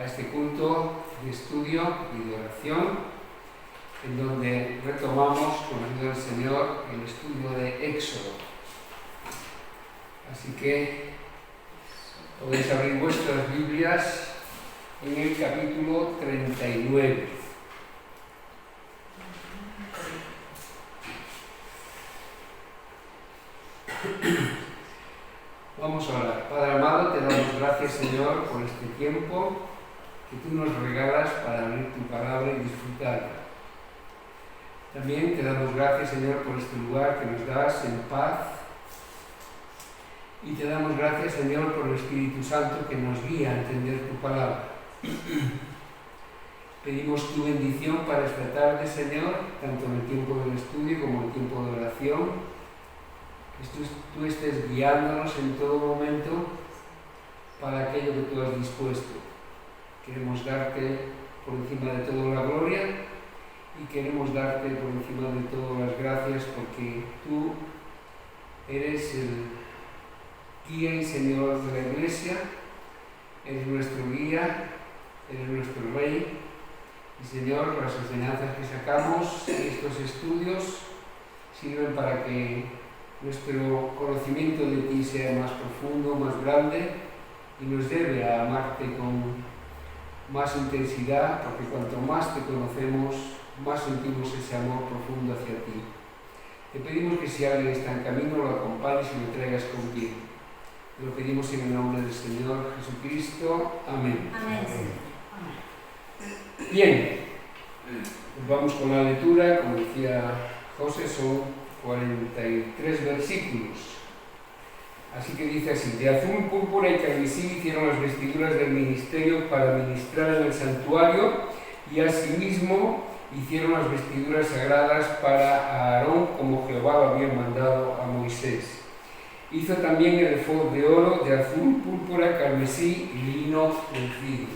a este culto de estudio y de oración, en donde retomamos, con la ayuda del Señor, el estudio de Éxodo. Así que podéis abrir vuestras Biblias en el capítulo 39. Vamos a orar. Padre amado, te damos gracias, Señor, por este tiempo que tú nos regalas para abrir tu palabra y disfrutarla. También te damos gracias, Señor, por este lugar que nos das en paz. Y te damos gracias, Señor, por el Espíritu Santo que nos guía a entender tu palabra. Pedimos tu bendición para esta tarde, Señor, tanto en el tiempo del estudio como en el tiempo de oración. Que tú estés guiándonos en todo momento para aquello que tú has dispuesto. Queremos darte por encima de todo la gloria y queremos darte por encima de todo las gracias, porque tú eres el guía y Señor de la Iglesia, eres nuestro guía, eres nuestro Rey. Y Señor, las enseñanzas que sacamos de estos estudios sirven para que nuestro conocimiento de ti sea más profundo, más grande, y nos lleve a amarte con más intensidad, porque cuanto más te conocemos, más sentimos ese amor profundo hacia ti. Te pedimos que si alguien está en camino, lo acompañes y lo traigas con bien. Te lo pedimos en el nombre del Señor Jesucristo. Amén. Amén. Bien, pues vamos con la lectura. Como decía José, son 43 versículos. Así que dice así: de azul, púrpura y carmesí hicieron las vestiduras del ministerio para ministrar en el santuario, y asimismo hicieron las vestiduras sagradas para Aarón, como Jehová lo había mandado a Moisés. Hizo también el efod de oro, de azul, púrpura, carmesí y lino torcido.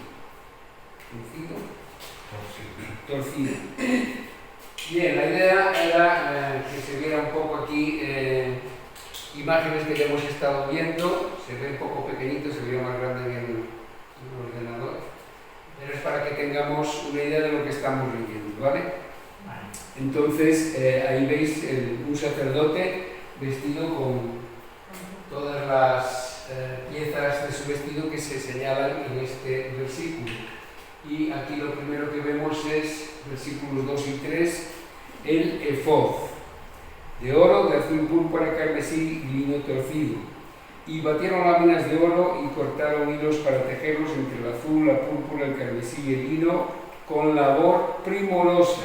Bien, la idea era que se viera un poco aquí imágenes que ya hemos estado viendo. Se ve un poco pequeñito, se ve más grande en el ordenador, pero es para que tengamos una idea de lo que estamos leyendo, ¿vale? Entonces, ahí veis un sacerdote vestido con todas las piezas de su vestido que se señalan en este versículo. Y aquí lo primero que vemos es, versículos 2 y 3, el efod, de oro, de azul, púrpura, carmesí y lino torcido. Y batieron láminas de oro y cortaron hilos para tejerlos entre el azul, la púrpura, el carmesí y el lino con labor primorosa.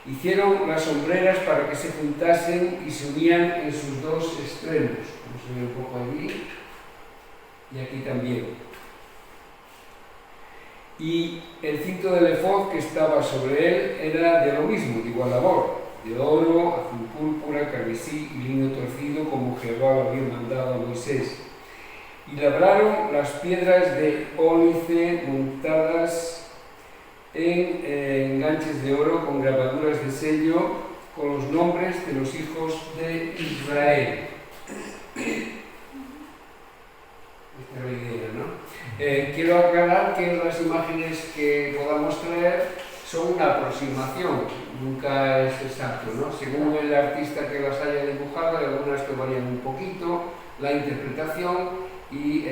Hicieron las sombreras para que se juntasen y se unían en sus dos extremos, como se ve un poco allí y aquí también. Y el cinto del efod que estaba sobre él era de lo mismo, de igual labor, de oro, azul púrpura, carmesí y lino torcido, como Jehová lo había mandado a Moisés. Y labraron las piedras de ónice montadas en enganches de oro con grabaduras de sello, con los nombres de los hijos de Israel. Esta es la idea, ¿no? Quiero aclarar que las imágenes que podamos traer son una aproximación, nunca es exacto, ¿no? Según el artista que las haya dibujado, hay algunas que varían un poquito, la interpretación, y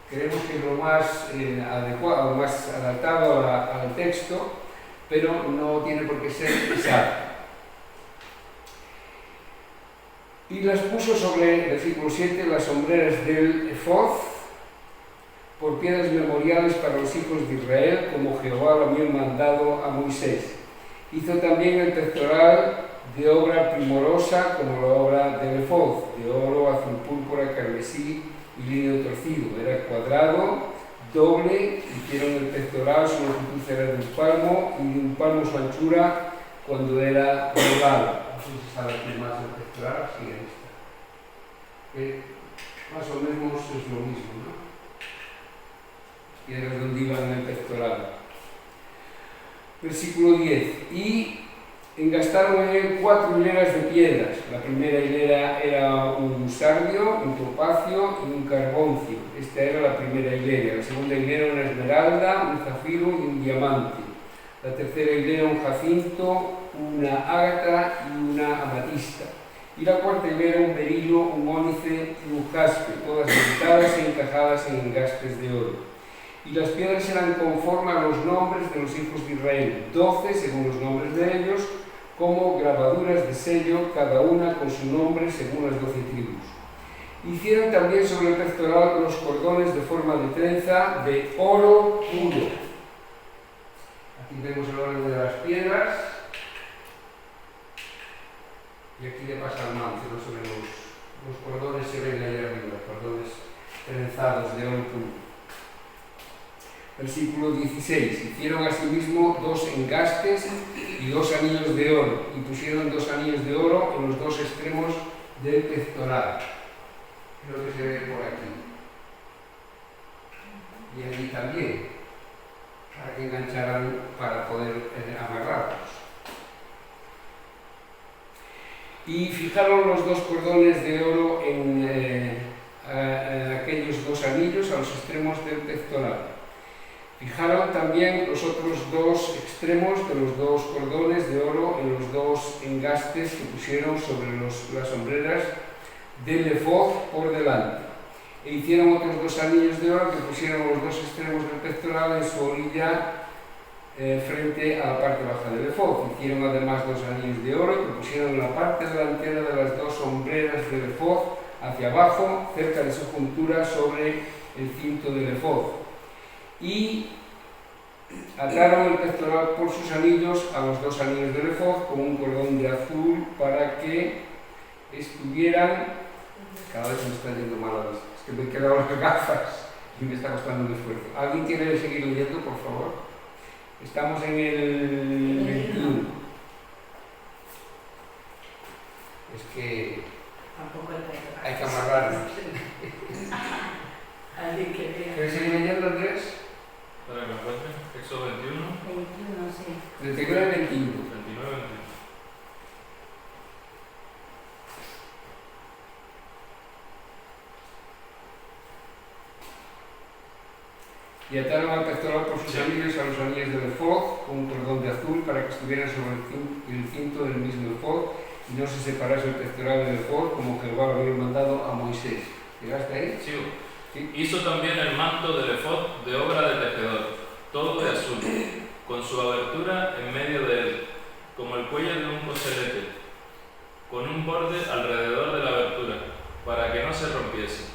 creemos que es lo más adecuado, más adaptado al texto, pero no tiene por qué ser exacto. Y las puso sobre, versículo 7, las sombreras del efod, por piedras memoriales para los hijos de Israel, como Jehová lo había mandado a Moisés. Hizo también el pectoral de obra primorosa, como la obra del efod, de oro, azul púrpura, carmesí y lino torcido. Era cuadrado, doble. Hicieron el pectoral, su longitud era de un palmo, y de un palmo su anchura cuando era doblado. No sé si sabe aquí más del pectoral, sí, ahí está. Más o menos es lo mismo, ¿no? Piedras donde iban en el pectoral. Versículo 10. Y Engastaron en él 4 hileras de piedras. La primera hilera era un sardio, un topacio y un carboncio. Esta era la primera hilera. La segunda hilera una esmeralda, un zafiro y un diamante. La tercera hilera un jacinto, una ágata y una amatista. Y la cuarta hilera un berilo, un ónice y un jaspe, todas montadas e encajadas en engastes de oro. Y las piedras eran conforme a los nombres de los hijos de Israel, 12 según los nombres de ellos, como grabaduras de sello, cada una con su nombre según las 12 tribus. Hicieron también sobre el pectoral los cordones de forma de trenza de oro puro. Aquí vemos el orden de las piedras. Y aquí le pasa al manto, ¿no? Sobre los cordones se ven ahí arriba, cordones trenzados de oro puro. Versículo 16. Hicieron asimismo 2 engastes y 2 anillos de oro, y pusieron 2 anillos de oro en los 2 extremos del pectoral. Creo que se ve por aquí. Y allí también, para que engancharan para poder amarrarlos. Y fijaron los 2 cordones de oro en aquellos 2 anillos a los extremos del pectoral. Fijaron también los otros 2 extremos de los 2 cordones de oro en los 2 engastes que pusieron sobre las hombreras del efod por delante. E hicieron otros 2 anillos de oro que pusieron los 2 extremos del pectoral en su orilla frente a la parte baja del efod. Hicieron además 2 anillos de oro que pusieron en la parte delantera de las 2 hombreras del efod hacia abajo, cerca de su juntura sobre el cinto del efod. Y ataron el pectoral por sus anillos a los 2 anillos del efod con un cordón de azul para que estuvieran... Cada vez me está yendo mal a las... Es que me he quedado las gafas y me está costando un esfuerzo. ¿Alguien quiere seguir leyendo, por favor? Estamos en el 21. Es que hay que amarrarnos. ¿Quieres seguir leyendo, Andrés? Para que me encuentre, Éxodo 21. 21, sí. 29 y 21. 29 y 21. Y ataron al pectoral por sus anillos a los anillos del efod con un cordón de azul para que estuvieran sobre el cinto del mismo efod y no se separase el pectoral del efod como Jehová lo había mandado a Moisés. ¿Llegaste ahí? Sigo. Sí. Hizo también el manto del efod de obra de tejedor, todo de azul, con su abertura en medio de él, como el cuello de un coselete, con un borde alrededor de la abertura, para que no se rompiese.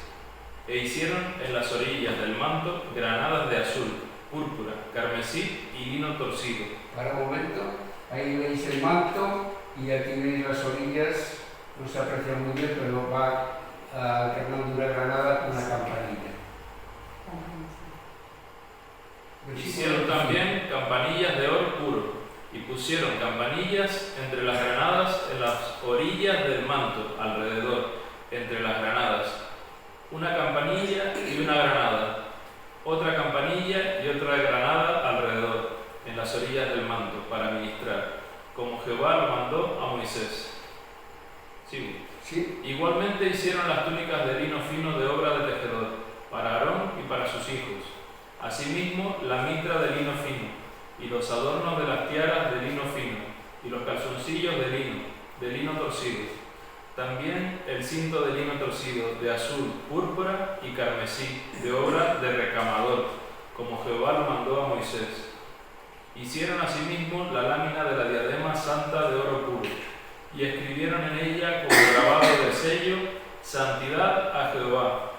E hicieron en las orillas del manto granadas de azul, púrpura, carmesí y lino torcido. Para un momento, ahí veis el manto y aquí veis las orillas, no se aprecia muy bien, pero va alternando una granada con una campanilla. Hicieron también campanillas de oro puro, y pusieron campanillas entre las granadas en las orillas del manto, alrededor, entre las granadas. Una campanilla y una granada, otra campanilla y otra granada alrededor, en las orillas del manto, para ministrar, como Jehová lo mandó a Moisés. ¿Sigo? ¿Sí? Igualmente hicieron las túnicas de lino fino de obra de tejedor, para Aarón y para sus hijos. Asimismo, la mitra de lino fino, y los adornos de las tiaras de lino fino, y los calzoncillos de lino torcido. También el cinto de lino torcido, de azul, púrpura y carmesí, de obra de recamador, como Jehová lo mandó a Moisés. Hicieron asimismo la lámina de la diadema santa de oro puro, y escribieron en ella como grabado de sello, santidad a Jehová.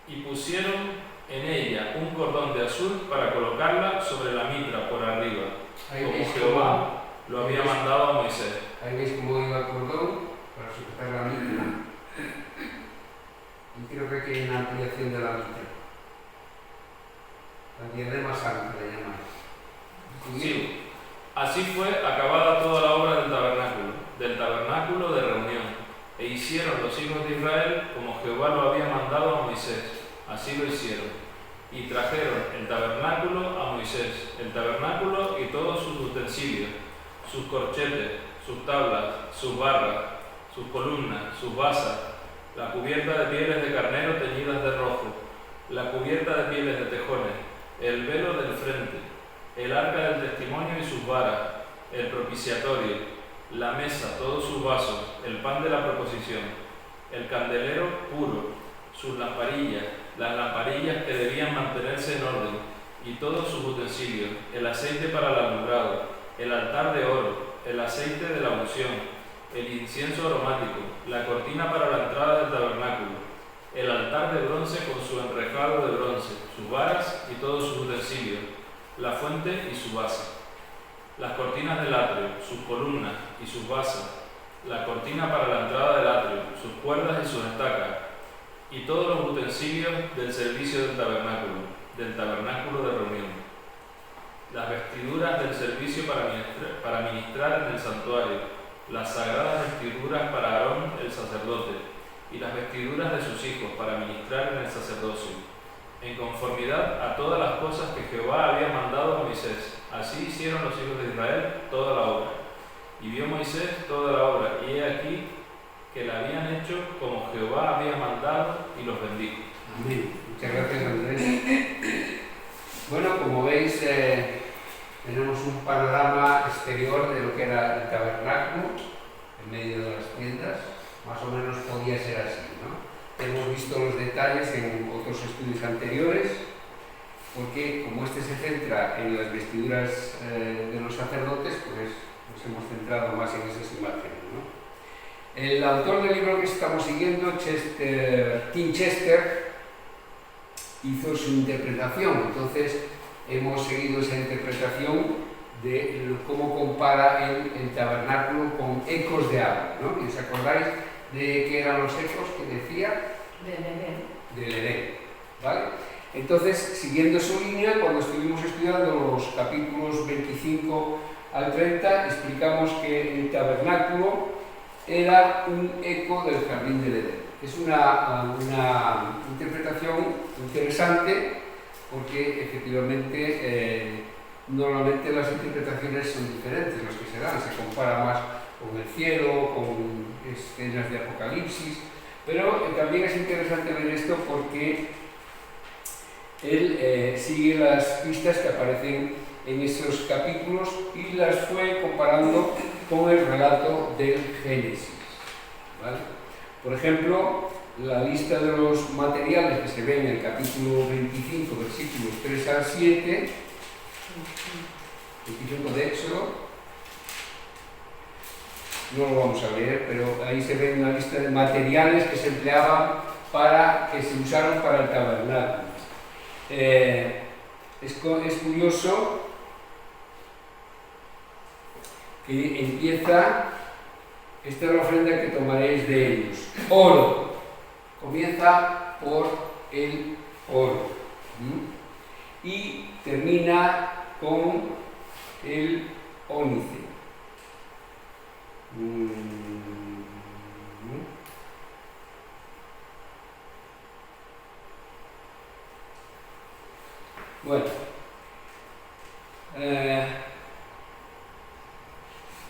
Y pusieron en ella un cordón de azul para colocarla sobre la mitra por arriba, como Jehová lo había mandado a Moisés. Ahí veis cómo iba el cordón para sujetar la mitra. Y creo que aquí hay una ampliación de la mitra. La diadema santa le llaman. Sí. Así fue acabada toda la obra del tabernáculo de reunión. E hicieron los hijos de Israel como Jehová lo había mandado a Moisés. Así lo hicieron. Y trajeron el tabernáculo a Moisés, el tabernáculo y todos sus utensilios, sus corchetes, sus tablas, sus barras, sus columnas, sus basas, la cubierta de pieles de carnero teñidas de rojo, la cubierta de pieles de tejones, el velo del frente, el arca del testimonio y sus varas, el propiciatorio, la mesa, todos sus vasos, el pan de la proposición, el candelero puro, sus lamparillas, las lamparillas que debían mantenerse en orden, y todos sus utensilios, el aceite para el alumbrado, el altar de oro, el aceite de la unción, el incienso aromático, la cortina para la entrada del tabernáculo, el altar de bronce con su enrejado de bronce, sus varas y todos sus utensilios, la fuente y su base, las cortinas del atrio, sus columnas y sus bases, la cortina para la entrada del atrio, sus cuerdas y sus estacas, y todos los utensilios del servicio del tabernáculo de reunión, las vestiduras del servicio para ministrar en el santuario, las sagradas vestiduras para Aarón el sacerdote, y las vestiduras de sus hijos para ministrar en el sacerdocio, en conformidad a todas las cosas que Jehová había mandado a Moisés. Así hicieron los hijos de Israel toda la obra. Y vio Moisés toda la obra, y he aquí que la habían hecho como Jehová había mandado, y los bendijo. Amén. Muchas gracias, Andrés. Bueno, como veis, tenemos un panorama exterior de lo que era el tabernáculo, en medio de las tiendas. Más o menos podía ser así, ¿no? Hemos visto los detalles en otros estudios anteriores, porque como este se centra en las vestiduras de los sacerdotes, pues nos hemos centrado más en esas imágenes, ¿no? El autor del libro que estamos siguiendo, Tim Chester, hizo su interpretación. Entonces hemos seguido esa interpretación de cómo compara el tabernáculo con ecos de agua, ¿no? ¿Y os acordáis de qué eran los ecos que decía? Del Edén, ¿vale? Entonces, siguiendo su línea, cuando estuvimos estudiando los capítulos 25 al 30, explicamos que el tabernáculo era un eco del jardín del Edén. Es una interpretación interesante porque efectivamente normalmente las interpretaciones son diferentes, las que se dan, se compara más con el cielo, con escenas de Apocalipsis, pero también es interesante ver esto porque él sigue las pistas que aparecen en esos capítulos y las fue comparando con el relato del Génesis, ¿vale? Por ejemplo, la lista de los materiales que se ve en el capítulo 25, versículos 3 al 7, 25 de Éxodo, no lo vamos a leer, pero ahí se ve una lista de materiales que se empleaban que se usaron para el tabernáculo. Es curioso que empieza, esta es la ofrenda que tomaréis de ellos, oro, comienza por el oro, y termina con el ónice. Bueno,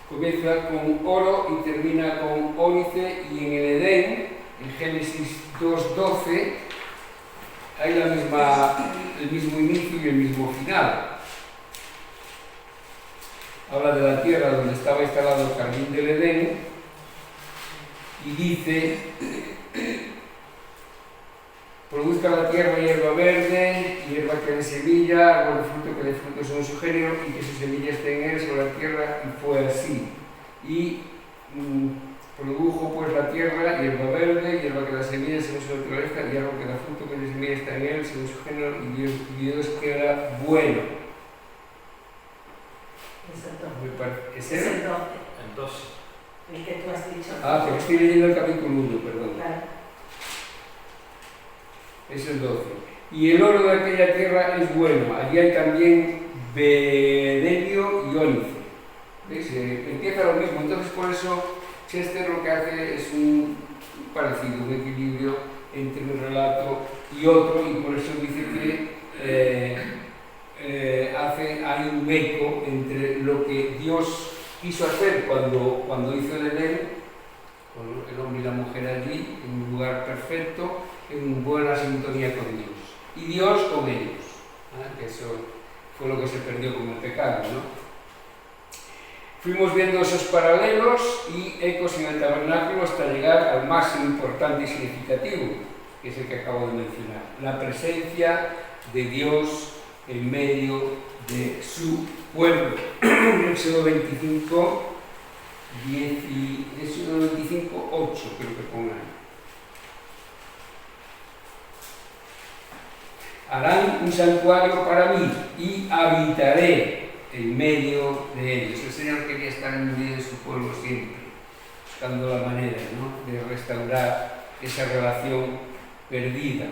comienza con oro y termina con ónice, y en el Edén, en Génesis 2:12, hay el mismo inicio y el mismo final. Habla de la tierra donde estaba instalado el jardín del Edén y dice: produzca la tierra hierba verde, hierba que dé semilla, árbol de fruto que dé fruto según su género, y que su semilla esté en él sobre la tierra, y fue así. Y produjo pues la tierra hierba verde, hierba que da semilla según su naturaleza, y árbol que da fruto que dé semilla está en él según su género, y Dios que era bueno. Es el 12. Entonces, El que tú has dicho. Ah, que estoy leyendo el capítulo 1, perdón. Claro. Es el 12. Y el oro de aquella tierra es bueno. Allí hay también bedelio y ónice. ¿Veis? Empieza lo mismo. Entonces, por eso, Chester lo que hace es un parecido, un equilibrio entre un relato y otro, y por eso dice que hay un eco entre lo que Dios quiso hacer cuando hizo el Edén, con el hombre y la mujer allí, en un lugar perfecto, en buena sintonía con Dios. Y Dios con ellos. Que eso fue lo que se perdió con el pecado, ¿no? Fuimos viendo esos paralelos y ecos en el tabernáculo hasta llegar al máximo importante y significativo, que es el que acabo de mencionar: la presencia de Dios en medio de su pueblo. Éxodo 25, 8, creo que pongan. Harán un santuario para mí y habitaré en medio de ellos. El Señor quería estar en medio de su pueblo siempre, buscando la manera, ¿no?, de restaurar esa relación perdida.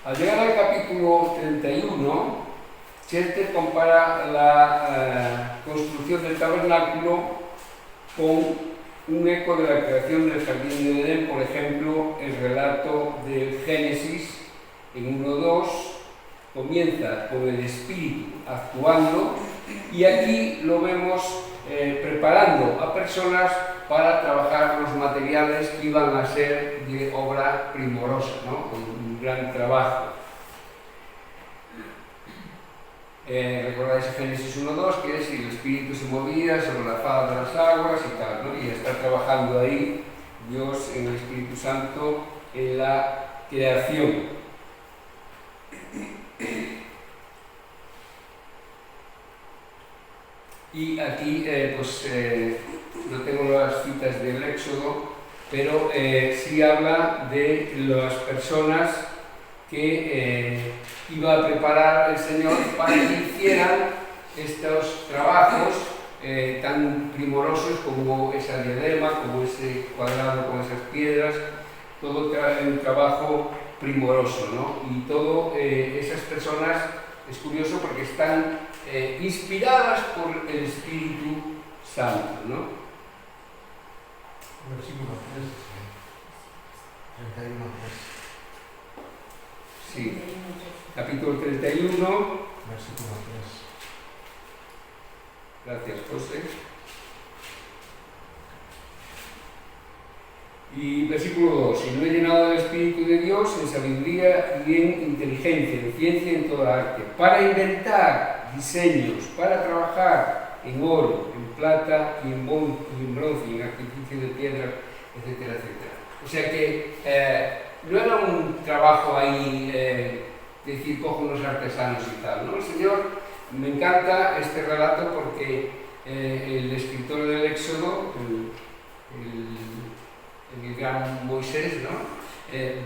Al llegar al capítulo 31, Chester compara la construcción del tabernáculo con un eco de la creación del jardín de Edén. Por ejemplo, el relato del Génesis en 1:2 comienza con el Espíritu actuando, y aquí lo vemos preparando a personas para trabajar los materiales que iban a ser de obra primorosa, ¿no?, un gran trabajo. Recordáis Génesis 1:2, que es: el Espíritu se movía sobre la faz de las aguas y tal, ¿no? Y está trabajando ahí Dios en el Espíritu Santo en la creación. Y aquí no tengo las citas del Éxodo, pero sí habla de las personas que iba a preparar el Señor para que hicieran estos trabajos tan primorosos como esa diadema, como ese cuadrado con esas piedras, todo un trabajo primoroso, ¿no? Y todas esas personas, es curioso porque están inspiradas por el Espíritu Santo, ¿no? Versículo 3, 31, 3. Sí, capítulo 31. Versículo 3. Gracias, José. Y versículo 2: y lo he llenado del Espíritu de Dios en sabiduría y en inteligencia, en ciencia y en toda arte, para inventar diseños, para trabajar en oro, en plata y en bronce, y en artificio de piedra, etcétera, etcétera. O sea que no era un trabajo ahí, decir, cojo unos artesanos y tal, ¿no? El Señor, me encanta este relato porque el escritor del Éxodo, el gran Moisés, ¿no?,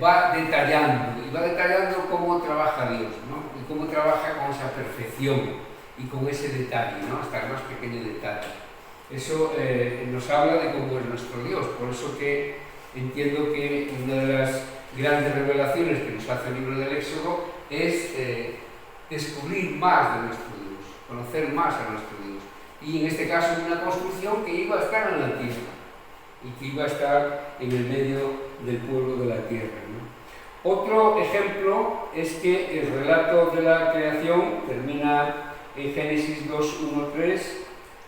va detallando cómo trabaja Dios, ¿no?, y cómo trabaja con esa perfección y con ese detalle, ¿no?, hasta el más pequeño detalle. Eso nos habla de cómo es nuestro Dios. Por eso que entiendo que una de las grandes revelaciones que nos hace el libro del Éxodo es descubrir más de nuestro Dios, conocer más a nuestro Dios. Y en este caso una construcción que iba a estar en la tierra y que iba a estar en el medio del pueblo de la tierra, ¿no? Otro ejemplo es que el relato de la creación termina en Génesis 2:1-3,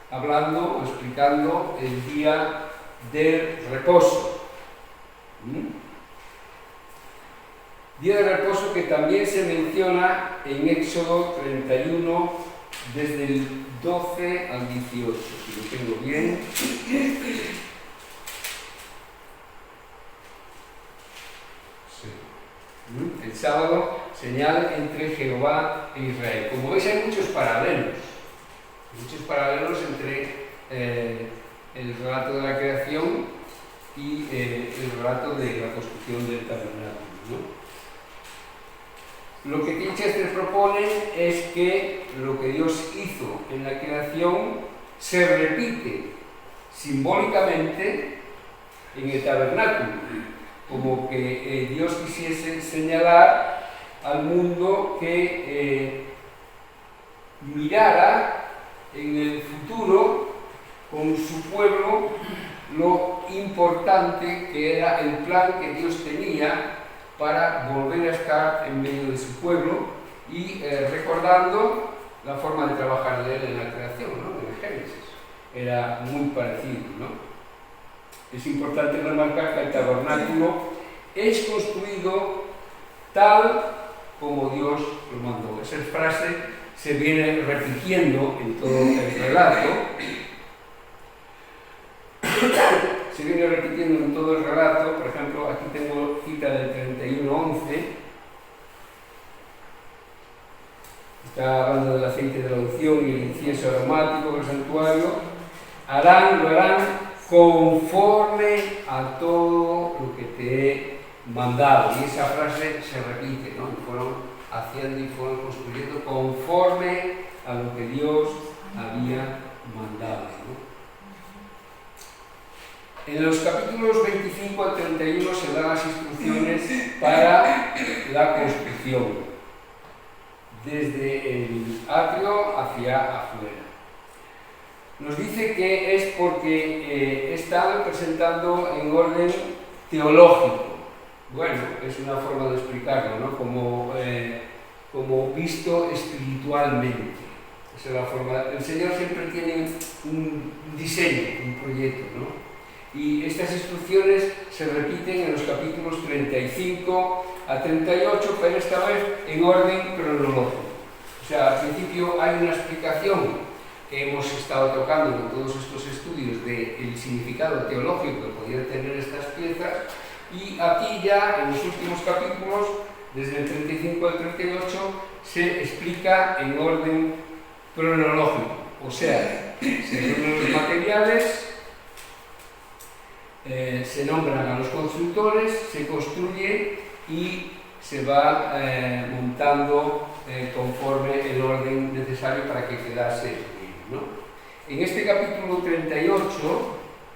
hablando o explicando el día del reposo. Día de reposo que también se menciona en Éxodo 31, desde el 12 al 18, si lo tengo bien. El sábado, señal entre Jehová e Israel. Como veis, hay muchos paralelos entre el relato de la creación y el relato de la construcción del tabernáculo, ¿no? Lo que Chester propone es que lo que Dios hizo en la creación se repite simbólicamente en el tabernáculo, como que Dios quisiese señalar al mundo que mirara en el futuro con su pueblo lo importante que era el plan que Dios tenía para volver a estar en medio de su pueblo y recordando la forma de trabajar de él en la creación, ¿no? Génesis. Era muy parecido, ¿no? Es importante remarcar que el tabernáculo es construido tal como Dios lo mandó. Esa frase se viene repitiendo en todo el relato. Se viene repitiendo en todo el relato. Por ejemplo, aquí tengo cita del 31:11. Está hablando del aceite de la unción y el incienso aromático del santuario. Lo harán conforme a todo lo que te he mandado. Y esa frase se repite, ¿no? Fueron haciendo y fueron construyendo conforme a lo que Dios había mandado, ¿no? En los capítulos 25 al 31 se dan las instrucciones para la construcción, desde el atrio hacia afuera. Nos dice que es porque están presentando en orden teológico. Bueno, es una forma de explicarlo, ¿no? Como visto espiritualmente. Esa es la forma. El Señor siempre tiene un diseño, un proyecto, ¿no? Y estas instrucciones se repiten en los capítulos 35 a 38, pero esta vez en orden cronológico. O sea, al principio hay una explicación que hemos estado tocando en todos estos estudios del significado teológico que podían tener estas piezas, y aquí ya en los últimos capítulos, desde el 35 al 38, se explica en orden cronológico. O sea, se reúnen los materiales, se nombran a los constructores, se construye y se va montando conforme el orden necesario para que quedase bien, ¿no? En este capítulo 39,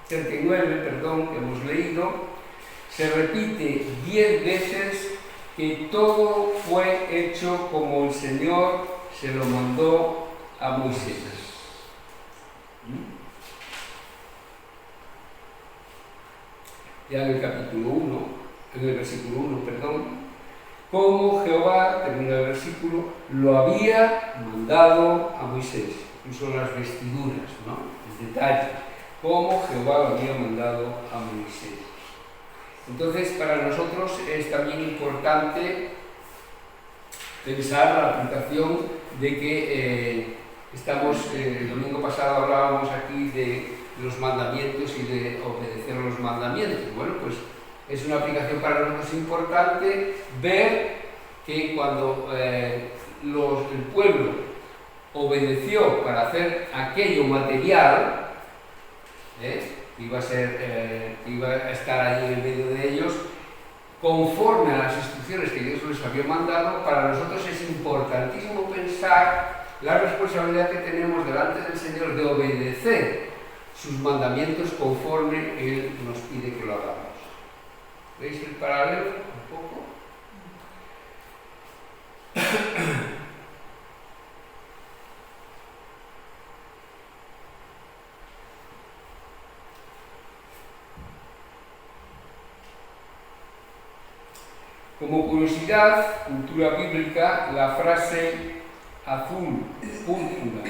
que hemos leído, se repite 10 veces que todo fue hecho como el Señor se lo mandó a Moisés. Ya en el capítulo 1, en el versículo 1, como Jehová, termina el versículo, lo había mandado a Moisés. Incluso las vestiduras, ¿no? El detalle, como Jehová lo había mandado a Moisés. Entonces, para nosotros es también importante pensar la aplicación de que el domingo pasado hablábamos aquí de los mandamientos y de obedecer a los mandamientos. Bueno, pues es una aplicación para nosotros importante ver que cuando el pueblo obedeció para hacer aquello material, iba a estar allí en medio de ellos, conforme a las instrucciones que Dios les había mandado, para nosotros es importantísimo pensar la responsabilidad que tenemos delante del Señor de obedecer sus mandamientos conforme Él nos pide que lo hagamos. ¿Veis el paralelo un poco? Como curiosidad, cultura bíblica, la frase azul, púrpura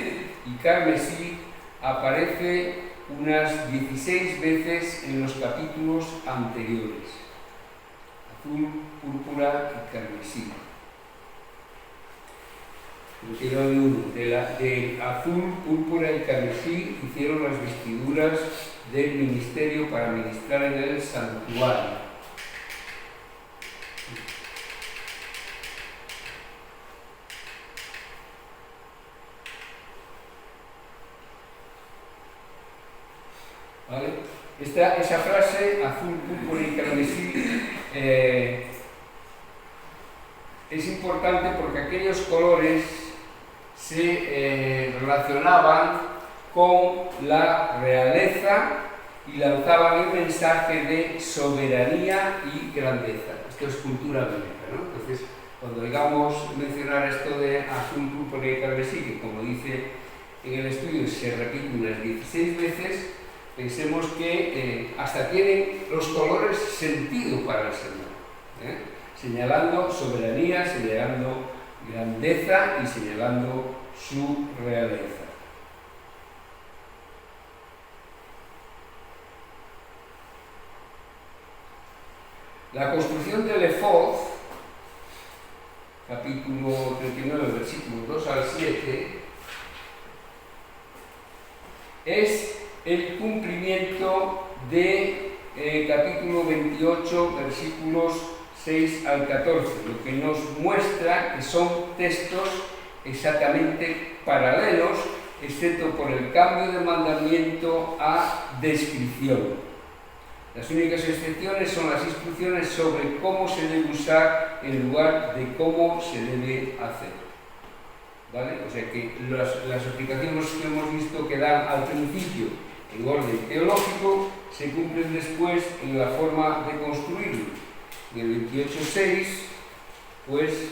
y carmesí aparece unas 16 veces en los capítulos anteriores. Azul, púrpura y carmesí. Del azul, púrpura y carmesí hicieron las vestiduras del ministerio para ministrar en el santuario. ¿Vale? Esa frase, azul, púrpura y carmesí, es importante porque aquellos colores se relacionaban con la realeza y lanzaban el mensaje de soberanía y grandeza. Esto es cultura bíblica, ¿no? Entonces, cuando digamos mencionar esto de azul, púrpura y carmesí, que como dice en el estudio se repite unas 16 veces, pensemos que hasta tienen los colores sentido para el Señor, señalando soberanía, señalando grandeza y señalando su realeza. La construcción del efod, capítulo 39, versículos 2 al 7, es el cumplimiento de capítulo 28, versículos 6 al 14, lo que nos muestra que son textos exactamente paralelos, excepto por el cambio de mandamiento a descripción. Las únicas excepciones son las instrucciones sobre cómo se debe usar en lugar de cómo se debe hacer. ¿Vale? O sea que las explicaciones que hemos visto que dan al principio en orden teológico se cumplen después en la forma de construirlo. En el 28.6 pues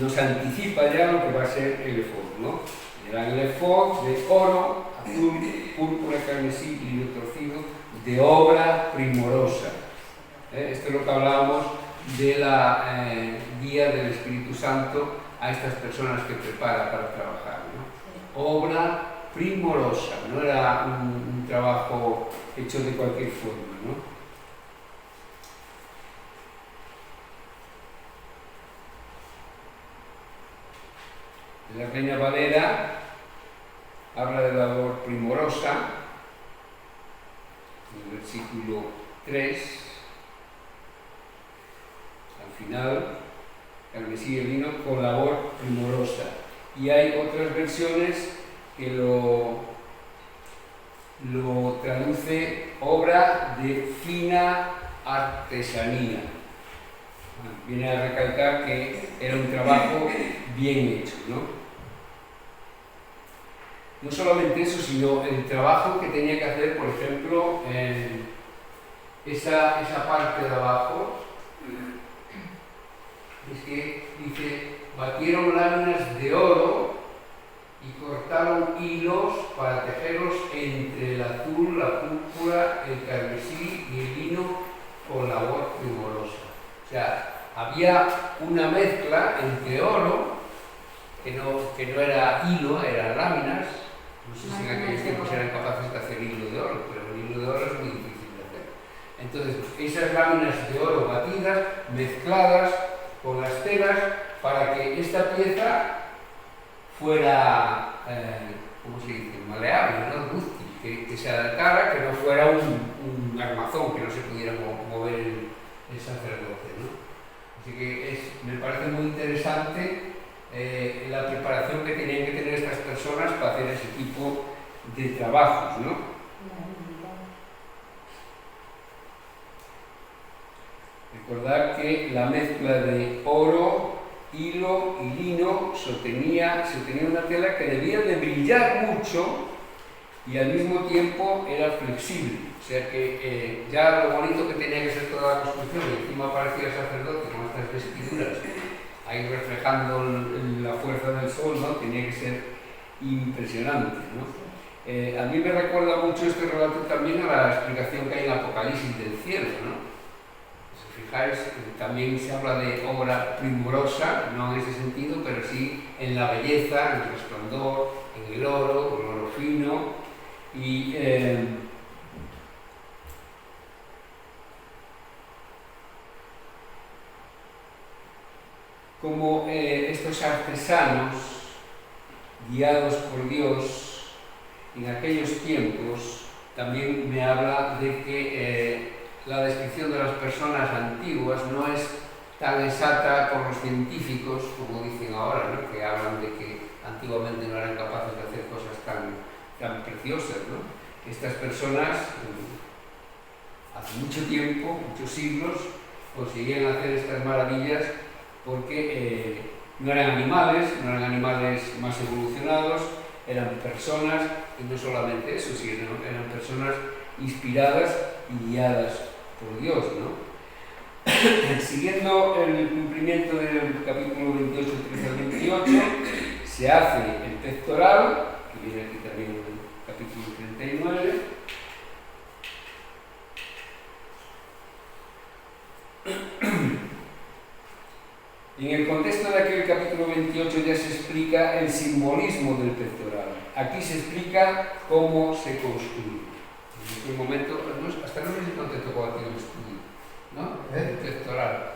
nos anticipa ya lo que va a ser el efod, ¿no? Era el efod de oro, azul, púrpura, carmesí, lino torcido, de obra primorosa. Esto es lo que hablábamos de la guía del Espíritu Santo a estas personas que prepara para trabajar, ¿no? Obra primorosa, no era un trabajo hecho de cualquier forma, ¿no? La Reina Valera habla de la labor primorosa, en el versículo 3, al final, carmesí y lino con labor primorosa. Y hay otras versiones que lo traduce obra de fina artesanía. Viene a recalcar que era un trabajo bien hecho, ¿no? No solamente eso, sino el trabajo que tenía que hacer, por ejemplo, en esa parte de abajo, es que dice, batieron láminas de oro y cortaron hilos para tejerlos entre el azul, la púrpura, el carmesí y el lino con labor primorosa. O sea, había una mezcla entre oro, que no era hilo, eran láminas. No sé si en aquellos tiempos eran capaces de hacer hilo de oro, pero el hilo de oro es muy difícil de hacer. Entonces, esas láminas de oro batidas, mezcladas con las telas, para que esta pieza fuera, ¿cómo se dice?, maleable, ¿no? Dúctil, que se adaptara, que no fuera un armazón, que no se pudiera mover el sacerdote, ¿no? Así que me parece muy interesante la preparación que tenían que tener estas personas para hacer ese tipo de trabajos, ¿no? Recordad que la mezcla de oro, hilo y lino sostenía una tela que debía de brillar mucho y al mismo tiempo era flexible. O sea que ya lo bonito que tenía que ser toda la construcción, y encima aparecía el sacerdote con estas vestiduras ahí reflejando la fuerza del sol, ¿no? Tenía que ser impresionante, ¿no? A mí me recuerda mucho este relato también a la explicación que hay en Apocalipsis del cielo, ¿no? Si fijáis, también se habla de obra primorosa, no en ese sentido, pero sí en la belleza, en el resplandor, en el oro fino, y como estos artesanos, guiados por Dios, en aquellos tiempos, también me habla de que la descripción de las personas antiguas no es tan exacta por los científicos, como dicen ahora, ¿no? Que hablan de que antiguamente no eran capaces de hacer cosas tan preciosas, ¿no? Estas personas, hace mucho tiempo, muchos siglos, conseguían hacer estas maravillas porque no eran animales más evolucionados, eran personas, y no solamente eso, sino eran personas inspiradas y guiadas por Dios, ¿no? Siguiendo el cumplimiento del capítulo 28, 13 al 28, se hace el pectoral, que viene aquí también en el capítulo 39, en el contexto de aquel capítulo 28 ya se explica el simbolismo del pectoral. Aquí se explica cómo se construye. En aquel momento, hasta no sé si contestó cuando tiene un estudio, ¿no? Pectoral,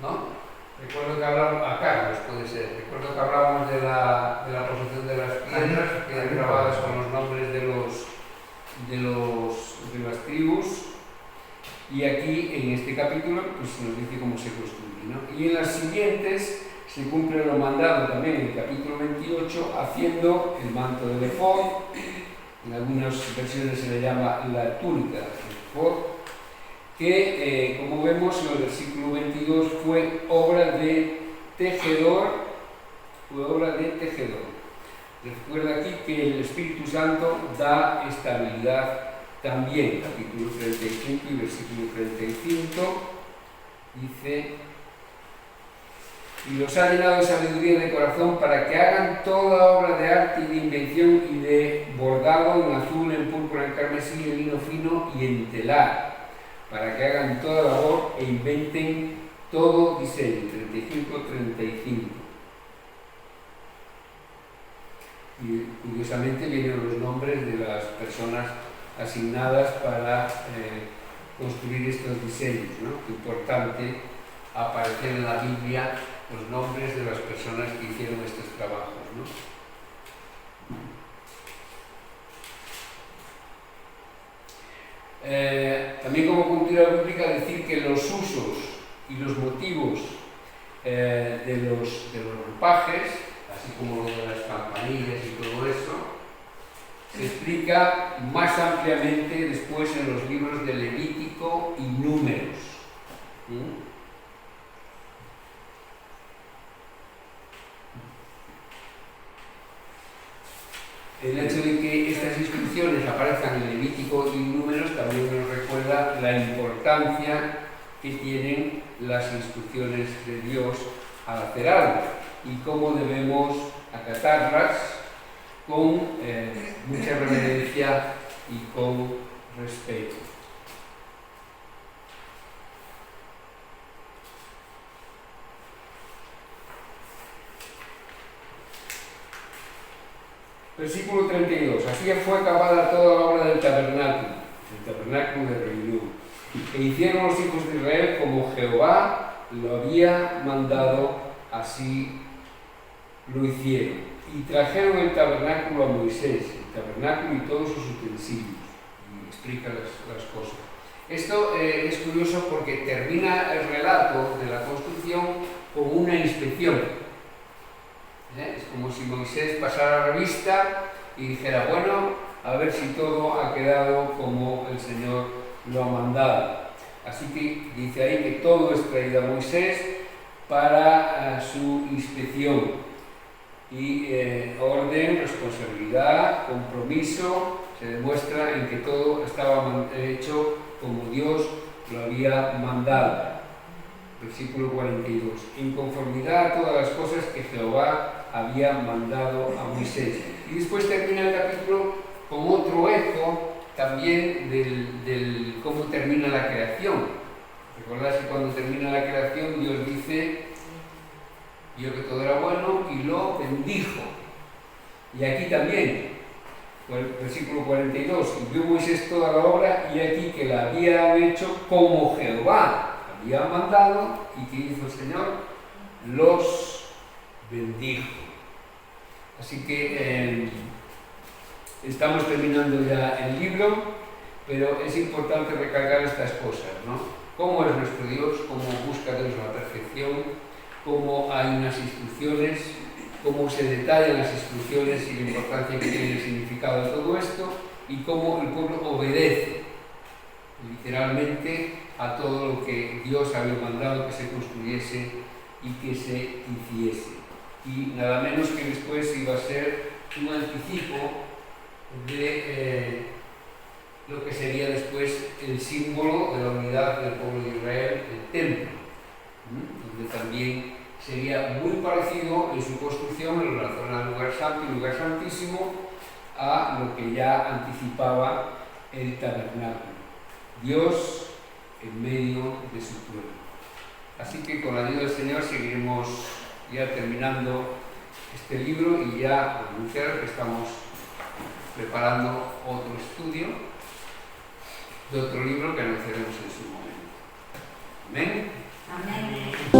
¿no? Recuerdo que hablamos, a Carlos puede ser, recuerdo que hablábamos de la posición de las piedras, que grabadas con los nombres de las tribus, y aquí en este capítulo pues nos dice cómo se construye, ¿no? Y en las siguientes se cumple lo mandado también en el capítulo 28, haciendo el manto del efod, en algunas versiones se le llama la túnica del efod, que como vemos en el versículo 22 fue obra de tejedor. Recuerda aquí que el Espíritu Santo da estabilidad también. Capítulo 35 y versículo 35 dice: y los ha llenado de sabiduría de corazón para que hagan toda obra de arte y de invención y de bordado en azul, en púrpura, en carmesí, en lino fino y en telar, para que hagan toda labor e inventen todo diseño. 35-35. Y curiosamente vienen los nombres de las personas asignadas para construir estos diseños, ¿no? Qué importante aparecer en la Biblia los nombres de las personas que hicieron estos trabajos, ¿no? También como cultura bíblica decir que los usos y los motivos de los ropajes, así como lo de las campanillas y todo eso, se explica más ampliamente después en los libros de Levítico y Números. El hecho de que estas instrucciones aparezcan en Levítico y Números también nos recuerda la importancia que tienen las instrucciones de Dios al hacer algo y cómo debemos acatarlas con mucha reverencia y con respeto. Versículo 32. Así fue acabada toda la obra del tabernáculo de reunión. E hicieron los hijos de Israel como Jehová lo había mandado, así lo hicieron. Y trajeron el tabernáculo a Moisés, el tabernáculo y todos sus utensilios. Y explica las cosas. Esto es curioso porque termina el relato de la construcción con una inspección. Es como si Moisés pasara la revista y dijera, bueno, a ver si todo ha quedado como el Señor lo ha mandado. Así que dice ahí que todo es traído a Moisés para su inspección. Y orden, responsabilidad, compromiso, se demuestra en que todo estaba hecho como Dios lo había mandado. Versículo 42. En conformidad a todas las cosas que Jehová había mandado a Moisés. Y después termina el capítulo con otro eco también del cómo termina la creación. Recordad que cuando termina la creación Dios dice, vio que todo era bueno y lo bendijo. Y aquí también, versículo 42, y vio Moisés toda la obra y aquí que la habían hecho como Jehová había mandado, y que hizo el Señor, los bendijo. Así que estamos terminando ya el libro, pero es importante recalcar estas cosas, ¿no? Cómo es nuestro Dios, cómo busca Dios la perfección, cómo hay unas instrucciones, cómo se detallan las instrucciones y la importancia que tiene el significado de todo esto, y cómo el pueblo obedece literalmente a todo lo que Dios había mandado que se construyese y que se hiciese. Y nada menos que después iba a ser un anticipo de lo que sería después el símbolo de la unidad del pueblo de Israel, el templo, donde también sería muy parecido en su construcción, en la zona del lugar santo y lugar santísimo, a lo que ya anticipaba el tabernáculo. Dios en medio de su pueblo. Así que con la ayuda del Señor seguiremos ya terminando este libro y ya anunciar que estamos preparando otro estudio de otro libro que anunciaremos en su momento. Amén. Amén.